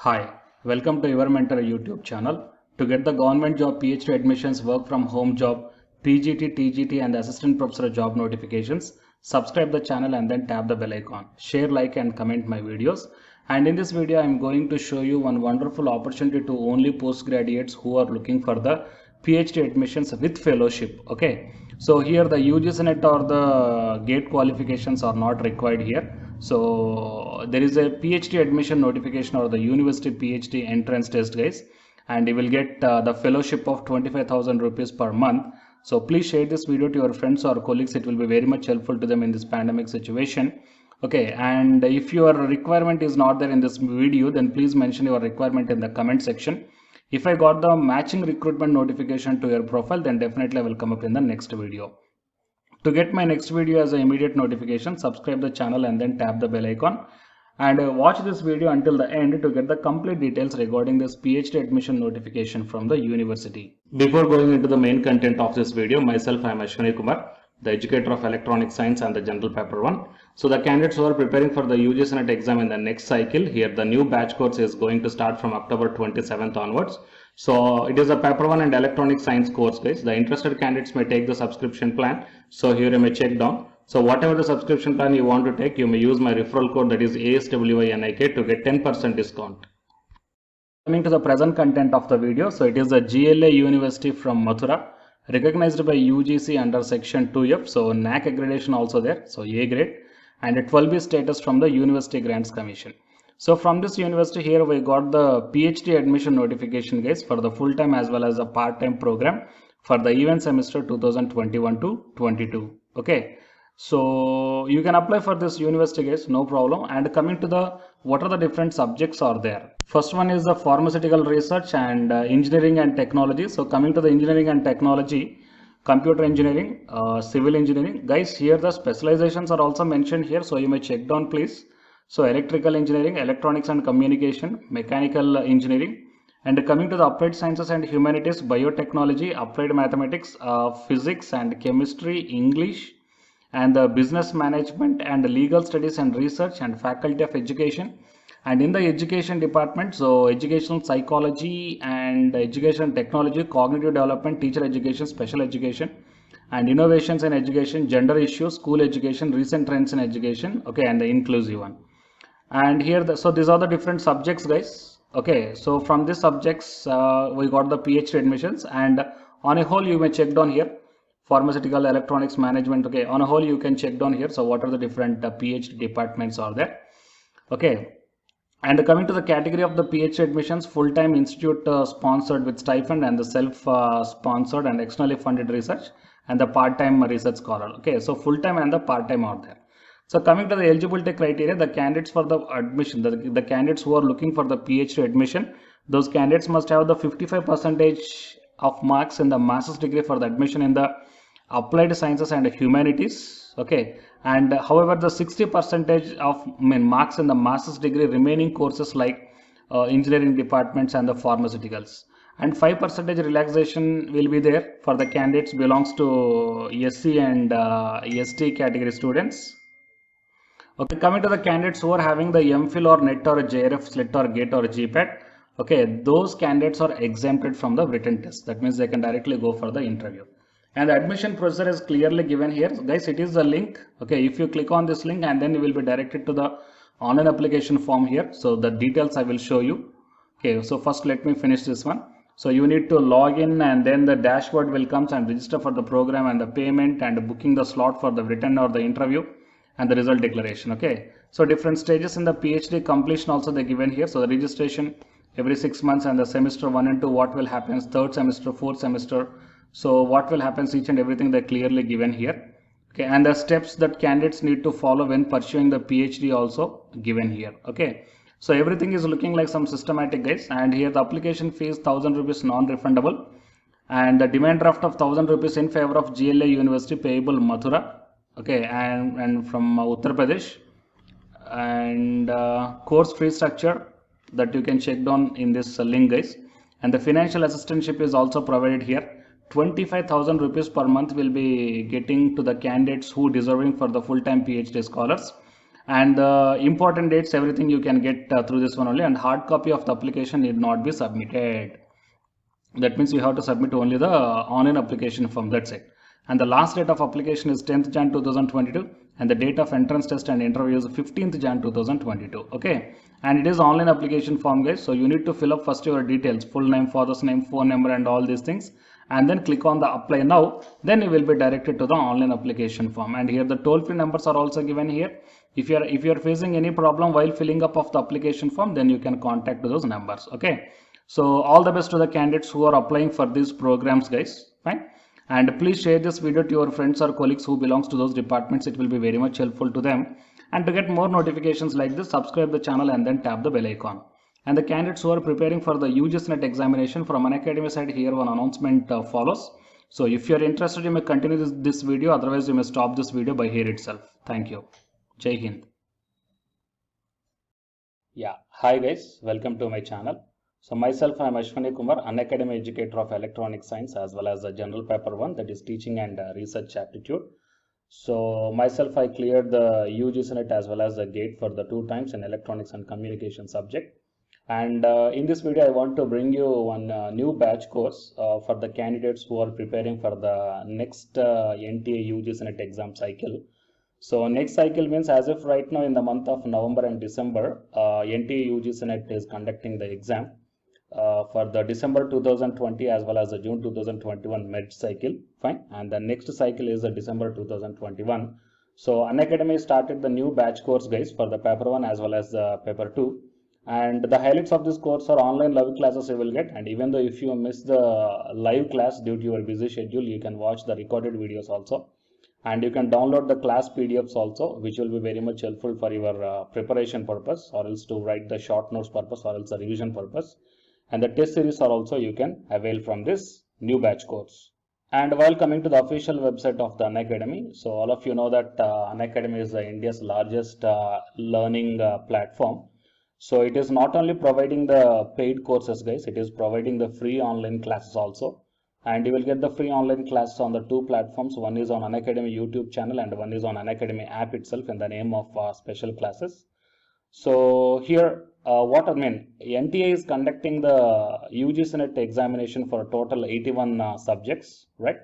Hi, welcome to Your Mentor YouTube channel. To get the government job PhD admissions, work from home job, PGT, TGT and assistant professor job notifications, subscribe the channel and then tap the bell icon. Share, like and comment my videos. And in this video, I am going to show you one wonderful opportunity to only postgraduates who are looking for the PhD admissions with fellowship. Okay, so here the UGC NET or the GATE qualifications are not required here. So there is a PhD admission notification or the university PhD entrance test, guys, and you will get the fellowship of 25,000 rupees per month. So please share this video to your friends or colleagues. It will be very much helpful to them in this pandemic situation. Okay, and if your requirement is not there in this video, then please mention your requirement in the comment section. If I got the matching recruitment notification to your profile, then definitely I will come up in the next video. To get my next video as an immediate notification, subscribe the channel and then tap the bell icon. And watch this video until the end to get the complete details regarding this PhD admission notification from the university. Before going into the main content of this video, myself I am Ashwani Kumar, the educator of electronic science and the general paper 1. So the candidates who are preparing for the UGC NET exam in the next cycle, here the new batch course is going to start from October 27th onwards. So it is a paper 1 and electronic science course, guys. The interested candidates may take the subscription plan. So here you may check down. So whatever the subscription plan you want to take, you may use my referral code, that is ASWINIK, to get 10% discount. Coming to the present content of the video, so it is a GLA University from Mathura, recognized by UGC under section 2F, so NAC accreditation also there, so A grade, and a 12B status from the University Grants Commission. So from this university, here we got the PhD admission notification, guys, for the full-time as well as a part-time program for the event semester 2021 to 22. Okay, so you can apply for this university, guys, no problem. And coming to the what are the different subjects are there. First one is the pharmaceutical research and engineering and technology. So coming to the engineering and technology, computer engineering, civil engineering, guys, here the specializations are also mentioned here, so you may check down please. So electrical engineering, electronics and communication, mechanical engineering, and coming to the applied sciences and humanities, biotechnology, applied mathematics, physics and chemistry, English, and the business management and legal studies and research and faculty of education. And in the education department, so educational psychology and education technology, cognitive development, teacher education, special education, and innovations in education, gender issues, school education, recent trends in education, okay, and the inclusive one. And here so these are the different subjects, guys. Okay, so from these subjects we got the PhD admissions, and on a whole you may check down here pharmaceutical, electronics, management. Okay, on a whole you can check down here, so what are the different PhD departments are there. Okay, and coming to the category of the PhD admissions, full-time institute sponsored with stipend, and the self-sponsored and externally funded research, and the part-time research scholar. Okay, so full-time and the part-time are there. So coming to the eligibility criteria, the candidates for the admission, the candidates who are looking for the PhD admission, those candidates must have the 55% of marks in the master's degree for the admission in the applied sciences and humanities. Okay, and however the 60% of marks in the master's degree remaining courses like engineering departments and the pharmaceuticals, and 5% relaxation will be there for the candidates belongs to SC and ST category students. Okay, coming to the candidates who are having the MPhil or NET or JRF, SLIT or GATE or GPAT, okay, those candidates are exempted from the written test. That means they can directly go for the interview. And the admission procedure is clearly given here, guys. It is a link. Okay, if you click on this link, and then you will be directed to the online application form here. So the details I will show you. Okay, so first let me finish this one. So you need to log in, and then the dashboard will come and register for the program and the payment and booking the slot for the written or the interview and the result declaration. Okay, so different stages in the PhD completion also they given here. So the registration every 6 months, and the semester 1 and 2 what will happen, third semester, fourth semester, so what will happen, each and everything they clearly given here. Okay, and the steps that candidates need to follow when pursuing the PhD also given here. Okay, so everything is looking like some systematic, guys. And here the application fee is 1000 rupees non-refundable, and the demand draft of 1000 rupees in favor of GLA University payable Mathura. Okay, and from Uttar Pradesh, and course fee structure that you can check down in this link, guys. And the financial assistantship is also provided here. 25,000 rupees per month will be getting to the candidates who deserving for the full-time PhD scholars, and the important dates, everything you can get through this one only, and hard copy of the application need not be submitted. That means you have to submit only the online application form, that's it. And the last date of application is 10th Jan 2022, and the date of entrance test and interview is 15th Jan 2022. Okay, and it is online application form, guys. So you need to fill up first your details, full name, father's name, phone number, and all these things, and then click on the apply now. Then you will be directed to the online application form. And here the toll-free numbers are also given here. If you are facing any problem while filling up of the application form, then you can contact those numbers. Okay. So all the best to the candidates who are applying for these programs, guys. Fine. And please share this video to your friends or colleagues who belongs to those departments. It will be very much helpful to them. And to get more notifications like this, subscribe the channel and then tap the bell icon. And the candidates who are preparing for the UGC NET examination from Unacademy side, here one announcement follows. So if you are interested, you may continue this video. Otherwise, you may stop this video by here itself. Thank you. Jai Hind. Yeah. Hi guys. Welcome to my channel. So myself, I am Ashwani Kumar, Unacademy educator of electronic science, as well as the general paper 1, that is teaching and research aptitude. So myself, I cleared the UGC NET as well as the GATE for the 2 times in electronics and communication subject. And in this video, I want to bring you one new batch course for the candidates who are preparing for the next NTA UGC NET exam cycle. So next cycle means as if right now in the month of November and December, NTA UGC NET is conducting the exam. For the December 2020 as well as the June 2021 med cycle, fine, and the next cycle is the December 2021. So Unacademy started the new batch course, guys, for the paper 1 as well as the paper 2, and the highlights of this course are online live classes you will get, and even though if you miss the live class due to your busy schedule, you can watch the recorded videos also, and you can download the class PDFs also, which will be very much helpful for your preparation purpose, or else to write the short notes purpose, or else the revision purpose. And the test series are also you can avail from this new batch course. And while coming to the official website of the Unacademy, so all of you know that Unacademy is India's largest learning platform. So it is not only providing the paid courses, guys, it is providing the free online classes also. And you will get the free online classes on the 2 platforms. One is on Unacademy YouTube channel and one is on Unacademy app itself in the name of special classes. So here, what I mean, NTA is conducting the UGC NET examination for a total 81 subjects, right?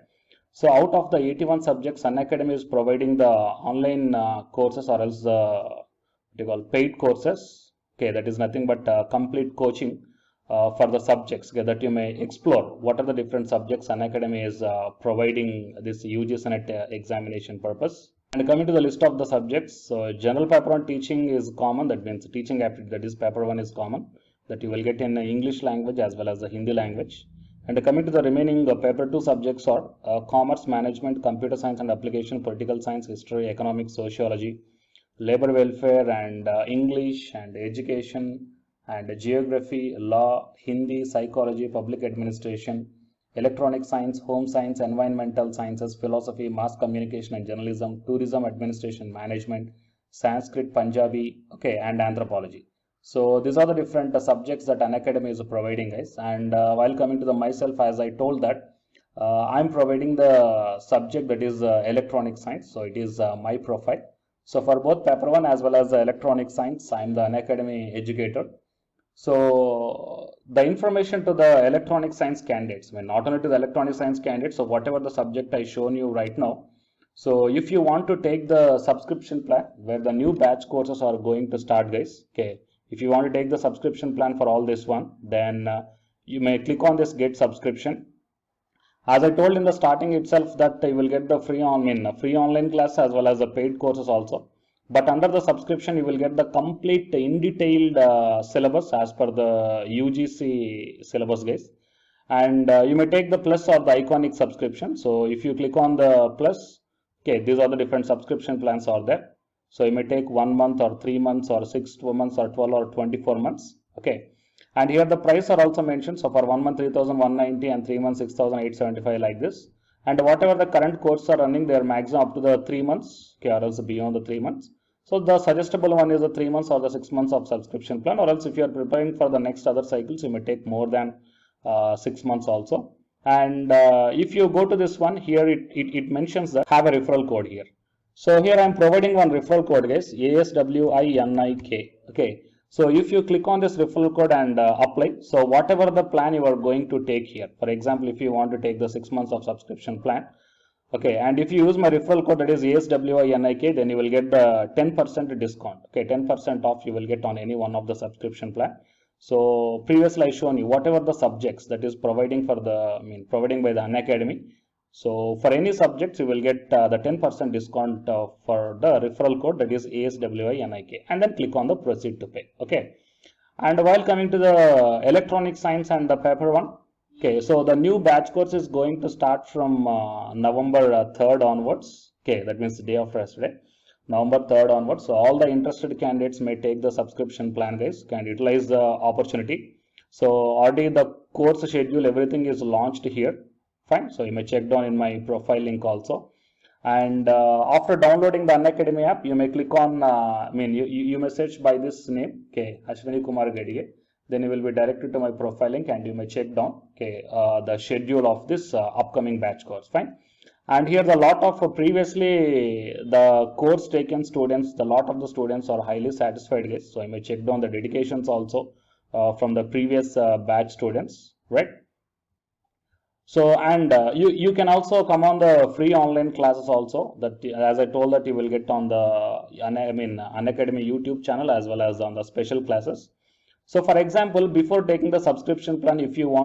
So out of the 81 subjects, Unacademy is providing the online courses, or else what you call paid courses. Okay, that is nothing but complete coaching for the subjects, okay, that you may explore what are the different subjects Unacademy is providing this UGC NET examination purpose. And coming to the list of the subjects, so general paper 1 teaching is common, that means teaching aptitude, that is paper 1 is common, that you will get in English language as well as the Hindi language. And coming to the remaining paper 2 subjects are commerce, management, computer science and application, political science, history, economics, sociology, labor welfare, and English and education, and geography, law, Hindi, psychology, public administration, electronic science, home science, environmental sciences, philosophy, mass communication and journalism, tourism, administration, management, Sanskrit, Punjabi, okay, and anthropology. So these are the different subjects that Unacademy is providing, guys. And while coming to the myself, as I told that I'm providing the subject that is electronic science. So it is my profile. So for both paper 1 as well as the electronic science, I'm the Unacademy educator. So the information to the electronic science candidates, I mean, not only to the electronic science candidates, so whatever the subject I shown you right now. So if you want to take the subscription plan where the new batch courses are going to start, guys, okay, if you want to take the subscription plan for all this one, then you may click on this get subscription. As I told in the starting itself that you will get the free online class as well as the paid courses also. But under the subscription, you will get the complete in detailed syllabus as per the UGC syllabus, guys. And you may take the plus or the iconic subscription. So if you click on the plus, okay, these are the different subscription plans are there. So you may take 1 month or 3 months or 6 months or 12 or 24 months. Okay. And here the price are also mentioned. So for 1 month 3,190 and 3 months 6,875 like this. And whatever the current courses are running, they are maximum up to the 3 months, okay, or else beyond the 3 months. So the suggestible one is the 3 months or the 6 months of subscription plan, or else if you are preparing for the next other cycles, you may take more than 6 months also. And if you go to this one here, it mentions that have a referral code here. So here I am providing one referral code, guys, ASWINIK. Okay. So if you click on this referral code and apply, so whatever the plan you are going to take here, for example, if you want to take the 6 months of subscription plan, okay, and if you use my referral code, that is ASWINIK, then you will get the 10% discount. Okay, 10% off you will get on any one of the subscription plan. So previously I shown you whatever the subjects that is providing for the, providing by the Unacademy. So for any subjects you will get the 10% discount for the referral code, that is ASWINIK, and then click on the proceed to pay. Okay. And while coming to the electronic science and the paper one, okay, so the new batch course is going to start from November 3rd onwards. Okay, that means the day after yesterday, November 3rd onwards. So all the interested candidates may take the subscription plan, guys, can utilize the opportunity. So already the course schedule, everything is launched here. Fine. So you may check down in my profile link also. And after downloading the Unacademy app, you may click on, you may search by this name, okay, Ashwini Kumar Gadige. Then you will be directed to my profile link and you may check down, okay, the schedule of this upcoming batch course. Fine. And here the lot of previously the course taken students, the lot of the students are highly satisfied, guys. So you may check down the dedications also from the previous batch students, right? So and you can also come on the free online classes also, that as I told that you will get on the Unacademy YouTube channel as well as on the special classes. So for example, before taking the subscription plan, if you want